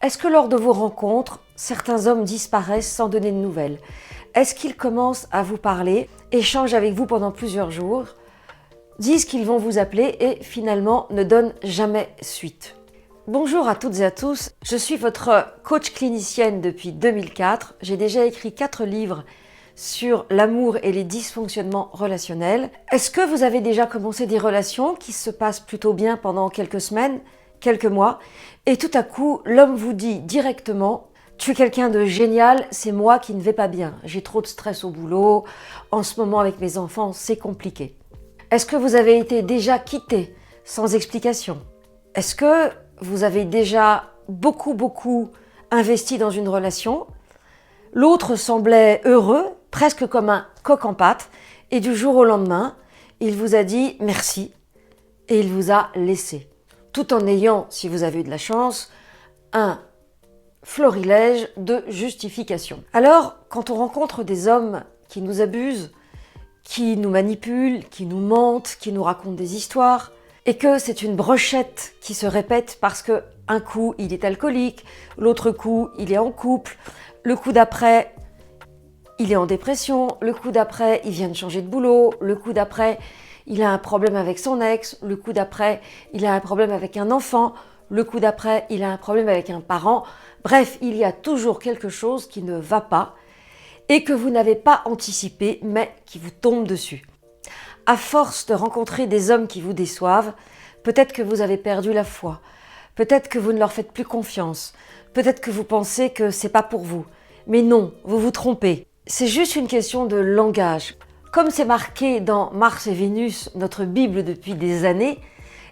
Est-ce que lors de vos rencontres, certains hommes disparaissent sans donner de nouvelles? Est-ce qu'ils commencent à vous parler, échangent avec vous pendant plusieurs jours, disent qu'ils vont vous appeler et finalement ne donnent jamais suite? Bonjour à toutes et à tous, je suis votre coach clinicienne depuis 2004. J'ai déjà écrit 4 livres sur l'amour et les dysfonctionnements relationnels. Est-ce que vous avez déjà commencé des relations qui se passent plutôt bien pendant quelques semaines, quelques mois, et tout à coup, l'homme vous dit directement « Tu es quelqu'un de génial, c'est moi qui ne vais pas bien. J'ai trop de stress au boulot, en ce moment avec mes enfants, c'est compliqué. » Est-ce que vous avez été déjà quitté sans explication? Est-ce que vous avez déjà beaucoup investi dans une relation? L'autre semblait heureux, presque comme un coq en pâte, et du jour au lendemain, il vous a dit merci et il vous a laissé. Tout en ayant, si vous avez eu de la chance, un florilège de justifications. Alors, quand on rencontre des hommes qui nous abusent, qui nous manipulent, qui nous mentent, qui nous racontent des histoires, et que c'est une brochette qui se répète parce que un coup il est alcoolique, l'autre coup il est en couple, le coup d'après il est en dépression, le coup d'après il vient de changer de boulot, le coup d'après il a un problème avec son ex, le coup d'après il a un problème avec un enfant, le coup d'après il a un problème avec un parent. Bref, il y a toujours quelque chose qui ne va pas et que vous n'avez pas anticipé mais qui vous tombe dessus. À force de rencontrer des hommes qui vous déçoivent, peut-être que vous avez perdu la foi, peut-être que vous ne leur faites plus confiance, peut-être que vous pensez que c'est pas pour vous. Mais non, vous vous trompez. C'est juste une question de langage. Comme c'est marqué dans Mars et Vénus, notre Bible depuis des années,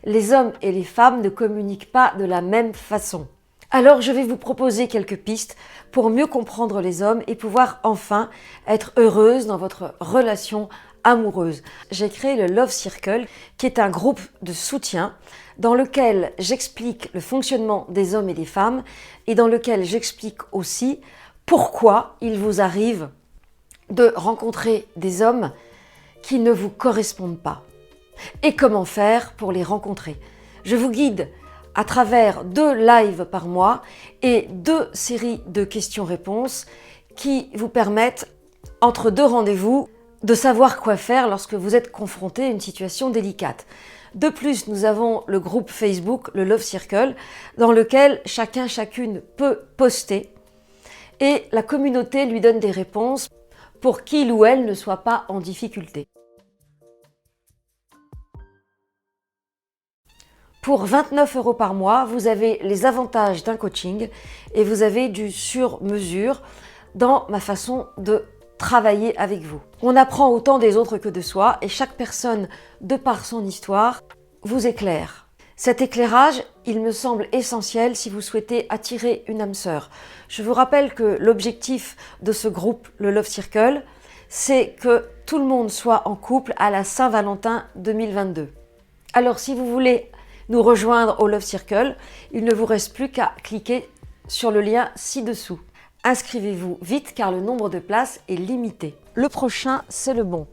les hommes et les femmes ne communiquent pas de la même façon. Alors je vais vous proposer quelques pistes pour mieux comprendre les hommes et pouvoir enfin être heureuse dans votre relation amoureuse. J'ai créé le Love Circle, qui est un groupe de soutien dans lequel j'explique le fonctionnement des hommes et des femmes et dans lequel j'explique aussi pourquoi il vous arrive de rencontrer des hommes qui ne vous correspondent pas et comment faire pour les rencontrer. Je vous guide à travers 2 lives par mois et 2 séries de questions-réponses qui vous permettent, entre 2 rendez-vous, de savoir quoi faire lorsque vous êtes confronté à une situation délicate. De plus, nous avons le groupe Facebook, le Love Circle, dans lequel chacune peut poster et la communauté lui donne des réponses pour qu'il ou elle ne soit pas en difficulté. Pour 29 € par mois, vous avez les avantages d'un coaching et vous avez du sur-mesure dans ma façon de travailler avec vous. On apprend autant des autres que de soi et chaque personne, de par son histoire, vous éclaire. Cet éclairage, il me semble essentiel si vous souhaitez attirer une âme sœur. Je vous rappelle que l'objectif de ce groupe, le Love Circle, c'est que tout le monde soit en couple à la Saint-Valentin 2022. Alors si vous voulez nous rejoindre au Love Circle, il ne vous reste plus qu'à cliquer sur le lien ci-dessous. Inscrivez-vous vite car le nombre de places est limité. Le prochain, c'est le bon.